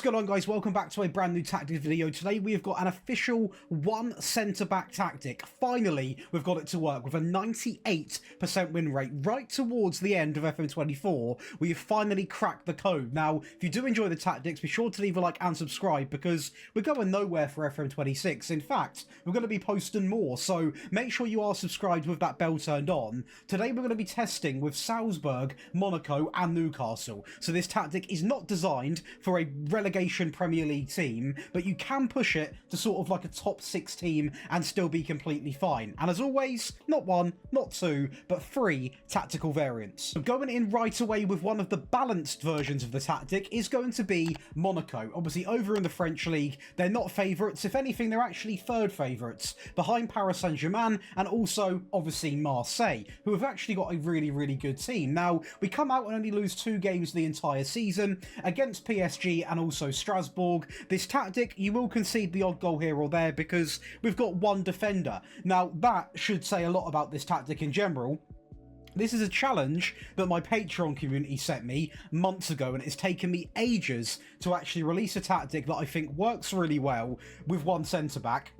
going on, guys? Welcome back to a brand new tactics video. Today we have got an official one centre-back tactic. Finally, we've got it to work with a 98% win rate right towards the end of FM24. We have finally cracked the code. Now, if you do enjoy the tactics, be sure to leave a like and subscribe because we're going nowhere for FM26. In fact, we're going to be posting more, so make sure you are subscribed with that bell turned on. Today we're going to be testing with Salzburg, Monaco and Newcastle. So this tactic is not designed for a relegation Premier League team, but you can push it to sort of like a top 6 team and still be completely fine. And as always, not one, not two, but 3 tactical variants. So going in right away with one of the balanced versions of the tactic is going to be Monaco. Obviously over in the French league, they're not favourites. If anything, they're actually third favourites behind Paris Saint-Germain and also obviously Marseille, who have actually got a really good team. Now, we come out and only lose 2 games the entire season against PSG and also Strasbourg. This tactic, you will concede the odd goal here or there because we've got 1 defender. Now, that should say a lot about this tactic in general. This is a challenge that my Patreon community sent me months ago, and it's taken me ages to actually release a tactic that I think works really well with 1 centre-back.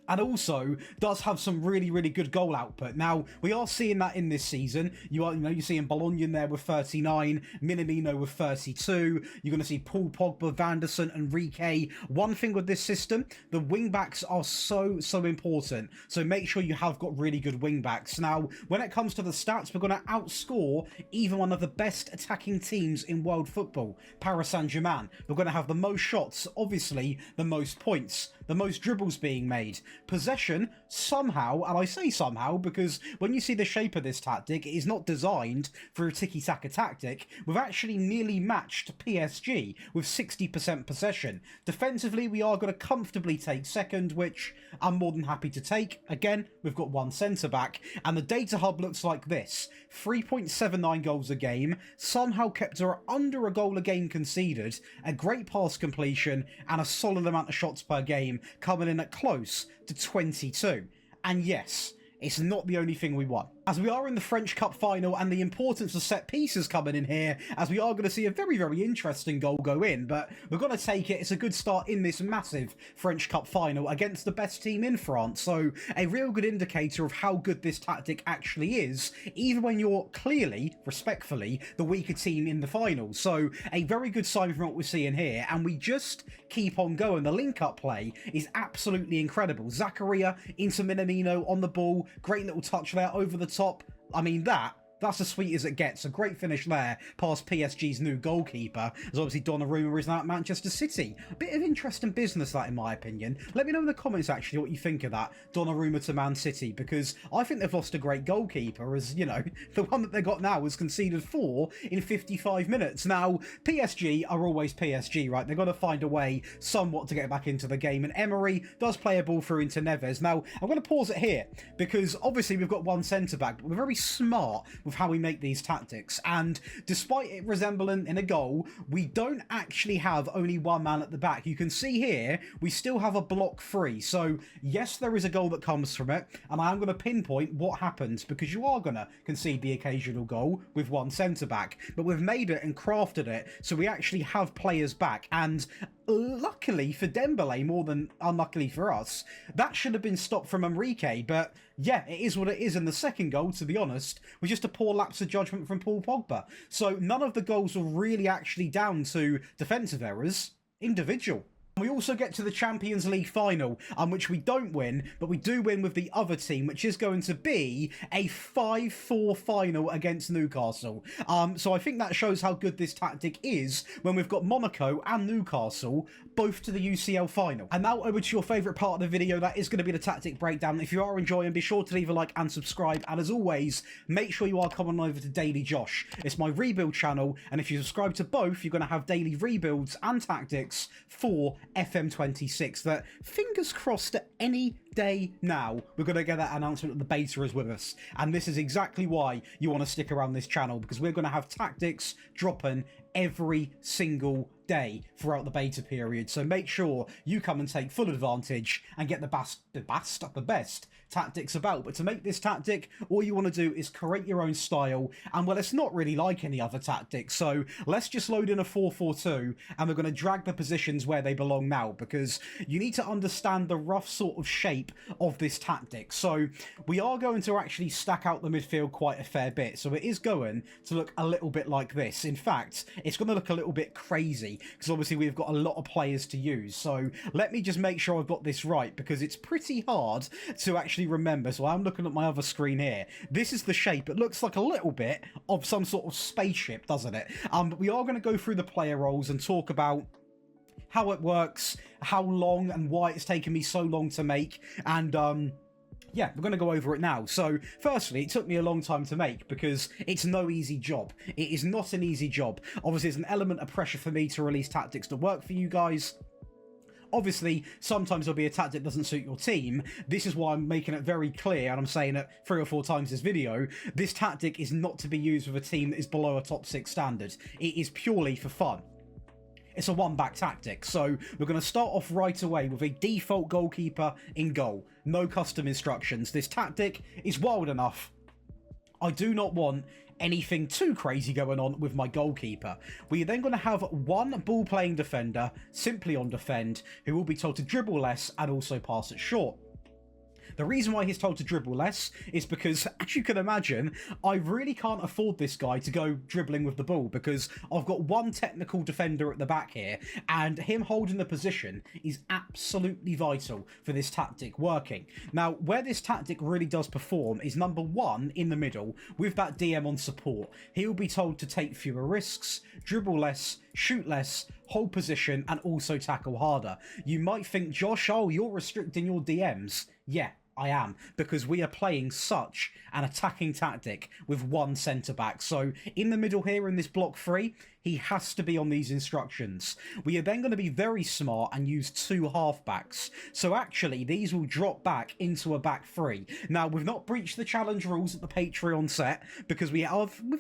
And also does have some really good goal output. Now, we are seeing that in this season. You're seeing Bologna in there with 39, Minamino with 32. You're going to see Paul Pogba, Vanderson, Enrique. One thing with this system, the wing-backs are so important. So make sure you have got really good wing-backs. Now, when it comes to the stats, we're going to outscore even one of the best attacking teams in world football, Paris Saint-Germain. We're going to have the most shots, obviously the most points, the most dribbles being made. Possession, somehow, and I say somehow because when you see the shape of this tactic, it is not designed for a tiki-taka tactic. We've actually nearly matched PSG with 60% possession. Defensively, we are going to comfortably take second, which I'm more than happy to take. Again, we've got 1 centre-back, and the data hub looks like this. 3.79 goals a game, somehow kept under a goal a game conceded, a great pass completion, and a solid amount of shots per game, coming in at close to 22. And yes, it's not the only thing we want, as we are in the French Cup final and the importance of set pieces coming in here, as we are going to see a very interesting goal go in, but we're going to take it. It's a good start in this massive French Cup final against the best team in France, so a real good indicator of how good this tactic actually is, even when you're clearly, respectfully, the weaker team in the final. So a very good sign from what we're seeing here, and we just keep on going. The link-up play is absolutely incredible. Zakaria into Minamino on the ball, great little touch there over the top. I mean, that's as sweet as it gets. A great finish there past PSG's new goalkeeper, as obviously Donnarumma is now at Manchester City. A bit of interesting business, that, in my opinion. Let me know in the comments, actually, what you think of that, Donnarumma to Man City, because I think they've lost a great goalkeeper, as, you know, the one that they got now was conceded 4 in 55 minutes. Now, PSG are always PSG, right? They've got to find a way somewhat to get back into the game, and Emery does play a ball through into Neves. Now, I'm going to pause it here, because obviously we've got 1 centre-back, but we're very smart with how we make these tactics, and despite it resembling in a goal, we don't actually have only 1 man at the back. You can see here we still have a block free, so yes, there is a goal that comes from it, and I am going to pinpoint what happens, because you are going to concede the occasional goal with 1 centre-back, but we've made it and crafted it so we actually have players back. And luckily for Dembele, more than unluckily for us, that should have been stopped from Enrique, but yeah, it is what it is. And the second goal, to be honest, was just a poor lapse of judgment from Paul Pogba. So none of the goals were really actually down to defensive errors, individual. We also get to the Champions League final, which we don't win, but we do win with the other team, which is going to be a 5-4 final against Newcastle. So I think that shows how good this tactic is when we've got Monaco and Newcastle both to the UCL final. And now over to your favourite part of the video, that is going to be the tactic breakdown. If you are enjoying, be sure to leave a like and subscribe. And as always, make sure you are coming over to Daily Josh. It's my rebuild channel, and if you subscribe to both, you're going to have daily rebuilds and tactics for FM26 that, fingers crossed, at any day now we're going to get that announcement that the beta is with us. And this is exactly why you want to stick around this channel, because we're going to have tactics dropping every single day throughout the beta period. So make sure you come and take full advantage and get the best tactic's about. But to make this tactic, all you want to do is create your own style, and well, it's not really like any other tactic, so let's just load in a 4-4-2, and we're going to drag the positions where they belong now, because you need to understand the rough sort of shape of this tactic. So we are going to actually stack out the midfield quite a fair bit, so it is going to look a little bit like this. In fact, it's going to look a little bit crazy, because obviously we've got a lot of players to use. So let me just make sure I've got this right, because it's pretty hard to actually remember. So I'm looking at my other screen here. This is the shape. It looks like a little bit of some sort of spaceship, doesn't it? But we are going to go through the player roles and talk about how it works, how long and why it's taken me so long to make, and yeah, we're going to go over it now. So, firstly, it took me a long time to make because it's no easy job. It is not an easy job. Obviously, there's an element of pressure for me to release tactics that work for you guys. Obviously, sometimes there'll be a tactic that doesn't suit your team. This is why I'm making it very clear, and I'm saying it 3 or 4 times this video, this tactic is not to be used with a team that is below a top 6 standard. It is purely for fun. It's a one-back tactic, so we're going to start off right away with a default goalkeeper in goal. No custom instructions. This tactic is wild enough. I do not want anything too crazy going on with my goalkeeper. We are then going to have one ball-playing defender, simply on defend, who will be told to dribble less and also pass it short. The reason why he's told to dribble less is because, as you can imagine, I really can't afford this guy to go dribbling with the ball because I've got one technical defender at the back here, and him holding the position is absolutely vital for this tactic working. Now, where this tactic really does perform is number 1 in the middle with that DM on support. He will be told to take fewer risks, dribble less, shoot less, hold position, and also tackle harder. You might think, Josh, oh, you're restricting your DMs. Yeah, I am, because we are playing such an attacking tactic with one centre-back. So in the middle here in this block 3, he has to be on these instructions. We are then going to be very smart and use 2 halfbacks. So actually, these will drop back into a back 3. Now, we've not breached the challenge rules at the Patreon set because we've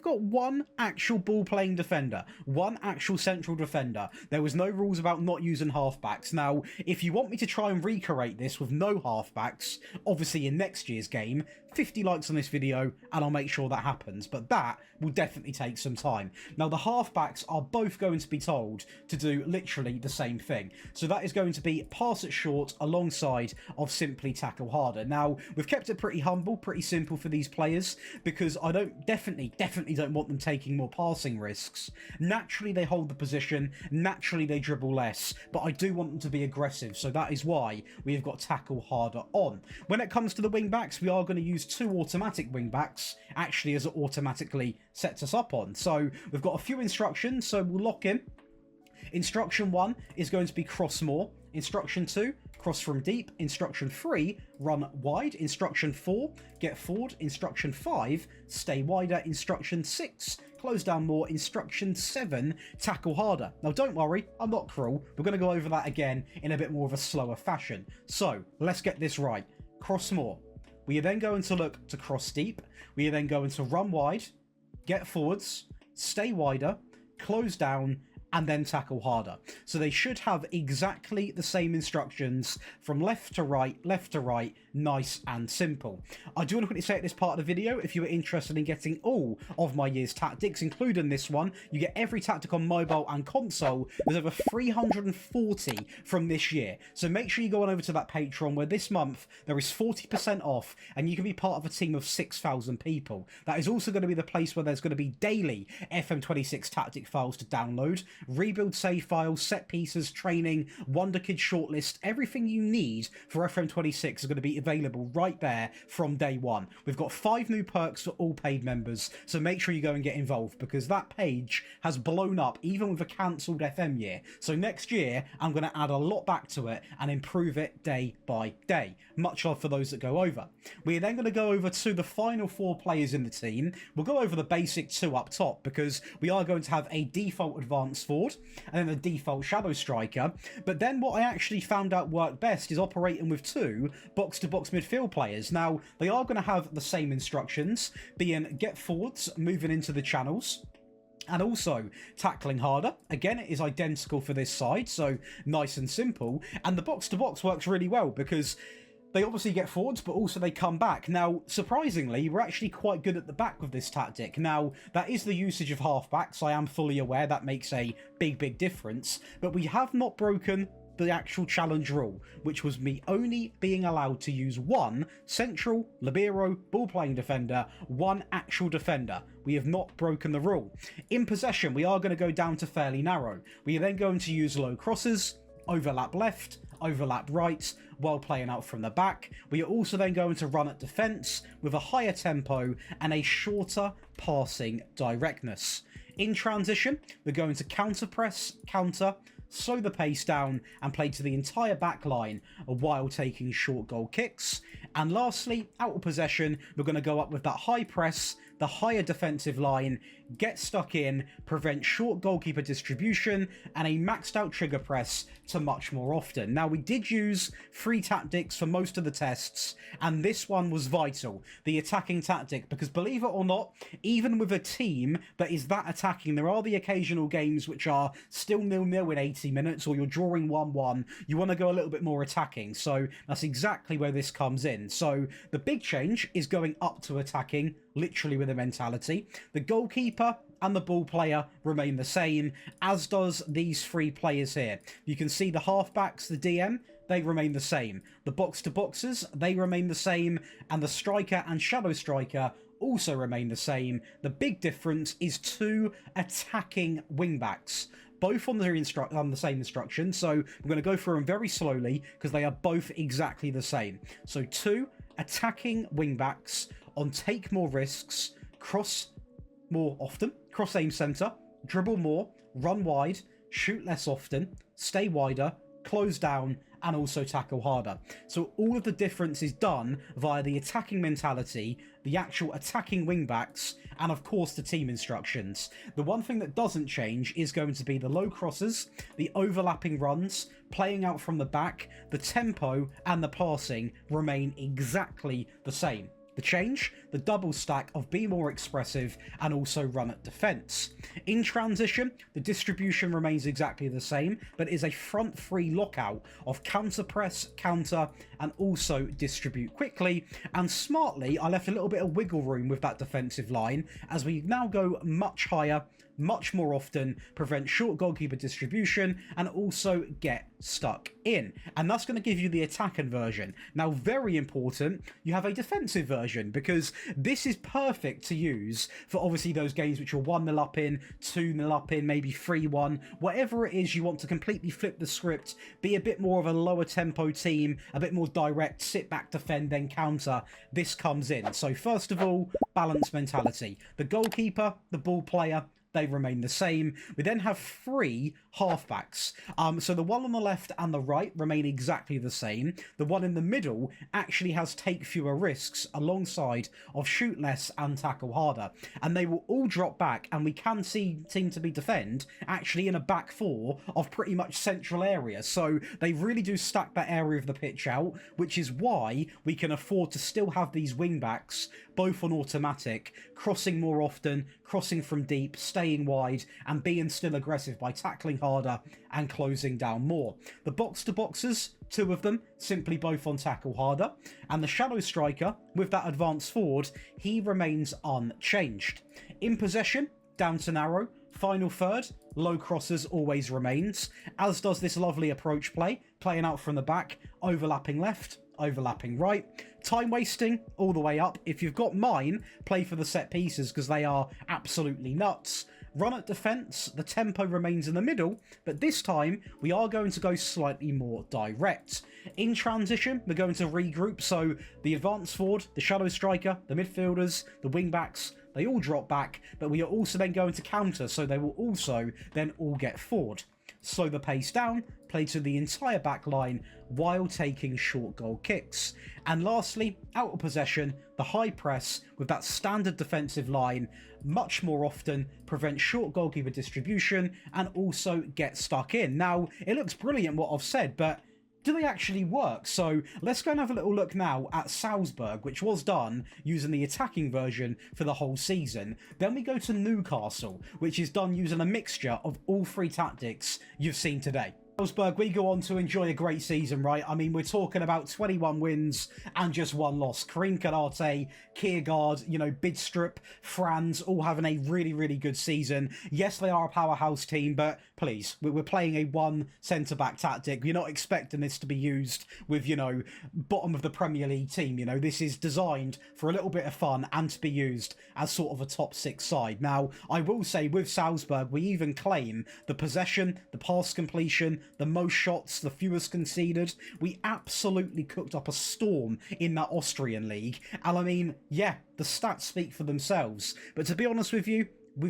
got one actual ball-playing defender, one actual central defender. There was no rules about not using halfbacks. Now, if you want me to try and recreate this with no halfbacks, obviously in next year's game, 50 likes on this video and I'll make sure that happens, but that will definitely take some time. Now, the halfbacks are both going to be told to do literally the same thing. So that is going to be pass it short alongside of simply tackle harder. Now, we've kept it pretty humble, pretty simple for these players because I definitely don't want them taking more passing risks. Naturally, they hold the position. Naturally, they dribble less, but I do want them to be aggressive. So that is why we have got tackle harder on. When it comes to the wing backs, we are going to use 2 automatic wing backs, actually, as it automatically sets us up on. So we've got a few instructions, so we'll lock in. Instruction 1 is going to be cross more. Instruction 2, cross from deep. Instruction 3, run wide. Instruction 4, get forward. Instruction 5, stay wider. Instruction 6, close down more. Instruction 7, tackle harder. Now, don't worry, I'm not cruel. We're going to go over that again in a bit more of a slower fashion. So, let's get this right. Cross more. We are then going to look to cross deep. We are then going to run wide, get forwards, stay wider, close down, and then tackle harder. So they should have exactly the same instructions from left to right, nice and simple. I do want to quickly say at this part of the video, if you are interested in getting all of my year's tactics, including this one, you get every tactic on mobile and console. There's over 340 from this year. So make sure you go on over to that Patreon where this month there is 40% off and you can be part of a team of 6,000 people. That is also going to be the place where there's going to be daily FM26 tactic files to download, rebuild save files, set pieces, training, Wonder Kid shortlist, everything you need for FM26 is going to be available right there from day one. We've got 5 new perks for all paid members, so make sure you go and get involved because that page has blown up even with a cancelled FM year. So next year, I'm going to add a lot back to it and improve it day by day. Much love for those that go over. We're then going to go over to the final 4 players in the team. We'll go over the basic 2 up top because we are going to have a default advanced forward and then a default shadow striker. But then what I actually found out worked best is operating with 2 box-to-box midfield players. Now, they are going to have the same instructions, being get forwards, moving into the channels, and also tackling harder. Again, it is identical for this side, so nice and simple. And the box-to-box works really well because They obviously get forwards, but also they come back. Now, surprisingly, we're actually quite good at the back with this tactic. Now, that is the usage of halfbacks. I am fully aware that makes a big difference, but we have not broken the actual challenge rule, which was me only being allowed to use one central, libero, ball-playing defender, one actual defender. We have not broken the rule. In possession, we are going to go down to fairly narrow. We are then going to use low crosses, overlap left, overlap right, while playing out from the back. We are also then going to run at defence with a higher tempo and a shorter passing directness. In transition, we're going to counter press, counter, slow the pace down and play to the entire back line while taking short goal kicks. And lastly, out of possession, we're going to go up with that high press, the higher defensive line, get stuck in, prevent short goalkeeper distribution, and a maxed out trigger press to much more often. Now, we did use free tactics for most of the tests, and this one was vital, the attacking tactic, because believe it or not, even with a team that is that attacking, there are the occasional games which are still 0-0 in 80 minutes, or you're drawing 1-1, you want to go a little bit more attacking, so that's exactly where this comes in. So the big change is going up to attacking, literally with a mentality. The goalkeeper and the ball player remain the same, as does these three players here. You can see the halfbacks, the DM, they remain the same. The box-to-boxers, they remain the same, and the striker and shadow striker also remain the same. The big difference is two attacking wingbacks, both on the same instruction, so we're going to go through them very slowly because they are both exactly the same. So two attacking wingbacks on take more risks, cross more often, cross aim centre, dribble more, run wide, shoot less often, stay wider, close down, and also tackle harder. So all of the difference is done via the attacking mentality, the actual attacking wingbacks, and of course the team instructions. The one thing that doesn't change is going to be the low crosses, the overlapping runs, playing out from the back, the tempo, and the passing remain exactly the same. The change, the double stack of be more expressive and also run at defence. In transition, the distribution remains exactly the same, but is a front three lockout of counter press, counter, and also distribute quickly. And smartly, I left a little bit of wiggle room with that defensive line as we now go much higher, much more often, prevent short goalkeeper distribution, and also get stuck in. And that's going to give you the attacking version. Now, very important, you have a defensive version, because this is perfect to use for obviously those games which you're 1-0 up in, 2-0 up in, maybe 3-1, whatever it is you want to completely flip the script, be a bit more of a lower tempo team, a bit more direct, sit back, defend, then counter. This comes in. So first of all, balance mentality. The goalkeeper, the ball player, they remain the same. We then have three halfbacks. So the one on the left and the right remain exactly the same. The one in the middle actually has take fewer risks alongside of shoot less and tackle harder. And they will all drop back, and we can seem to be defend actually in a back four of pretty much central area. So they really do stack that area of the pitch out, which is why we can afford to still have these wing backs both on automatic, crossing more often, crossing from deep, staying wide, and being still aggressive by tackling harder and closing down more. The box-to-boxers, two of them, simply both on tackle harder, and the shadow striker, with that advanced forward, he remains unchanged. In possession, down to narrow, final third, low crosses always remains, as does this lovely approach play, playing out from the back, overlapping left, overlapping right. Time wasting all the way up. If you've got mine, play for the set pieces because they are absolutely nuts. Run at defence, the tempo remains in the middle, but this time we are going to go slightly more direct. In transition, we're going to regroup, so the advanced forward, the shadow striker, the midfielders, the wing backs, they all drop back, but we are also then going to counter, so they will also then all get forward. Slow the pace down, play to the entire back line while taking short goal kicks. And lastly, out of possession, the high press with that standard defensive line, much more often prevent short goalkeeper distribution and also get stuck in. Now, it looks brilliant what I've said, but do they actually work? So let's go and have a little look now at Salzburg, which was done using the attacking version for the whole season. Then we go to Newcastle, which is done using a mixture of all three tactics you've seen today. Salzburg, we go on to enjoy a great season, right? I mean, we're talking about 21 wins and just one loss. Karim Kanate, Kiergaard, you know, Bidstrup, Franz, all having a really, really good season. Yes, they are a powerhouse team, but please, we're playing a one centre-back tactic. You're not expecting this to be used with, you know, bottom of the Premier League team. You know, this is designed for a little bit of fun and to be used as sort of a top six side. Now, I will say with Salzburg, we even claim the possession, the pass completion, the most shots, the fewest conceded. We absolutely cooked up a storm in that Austrian league. And I mean, yeah, the stats speak for themselves. But to be honest with you, we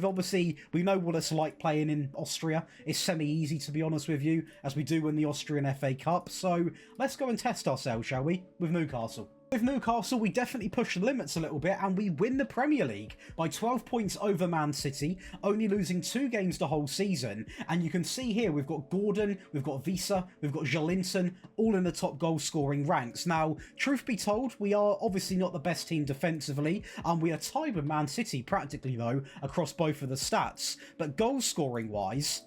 know what it's like playing in Austria. It's semi-easy, to be honest with you, as we do in the Austrian FA Cup. So let's go and test ourselves, shall we, with Newcastle. With Newcastle, we definitely push the limits a little bit and we win the Premier League by 12 points over Man City, only losing 2 games the whole season. And you can see here we've got Gordon, we've got Visa, we've got Jolinton, all in the top goal scoring ranks. Now, truth be told, we are obviously not the best team defensively, and we are tied with Man City practically though across both of the stats. But goal scoring wise,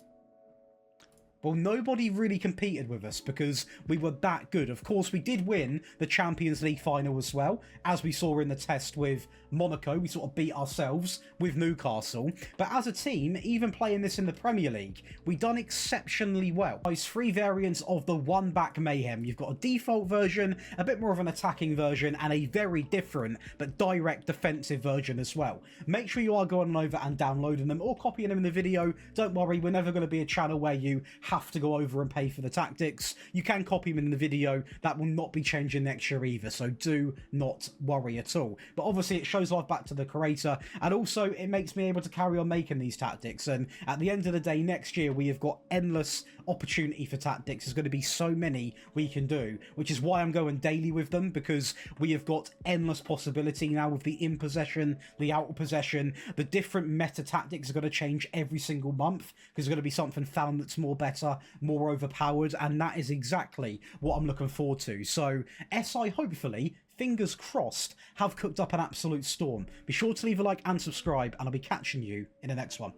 well, nobody really competed with us because we were that good. Of course, we did win the Champions League final as well, as we saw in the test with Monaco. We sort of beat ourselves with Newcastle. But as a team, even playing this in the Premier League, we done exceptionally well. There's 3 variants of the one-back mayhem. You've got a default version, a bit more of an attacking version, and a very different but direct defensive version as well. Make sure you are going over and downloading them or copying them in the video. Don't worry, we're never going to be a channel where you have to go over and pay for the tactics. You can copy them in the video. That will not be changing next year either, so do not worry at all. But obviously it shows life back to the creator, and also it makes me able to carry on making these tactics. And at the end of the day, next year we have got endless opportunity for tactics. There's going to be so many we can do, which is why I'm going daily with them, because we have got endless possibility now with the in possession, the out of possession. The different meta tactics are going to change every single month because there's going to be something found that's more better, more overpowered, and that is exactly what I'm looking forward to. So SI, hopefully, fingers crossed, have cooked up an absolute storm. Be sure to leave a like and subscribe, and I'll be catching you in the next one.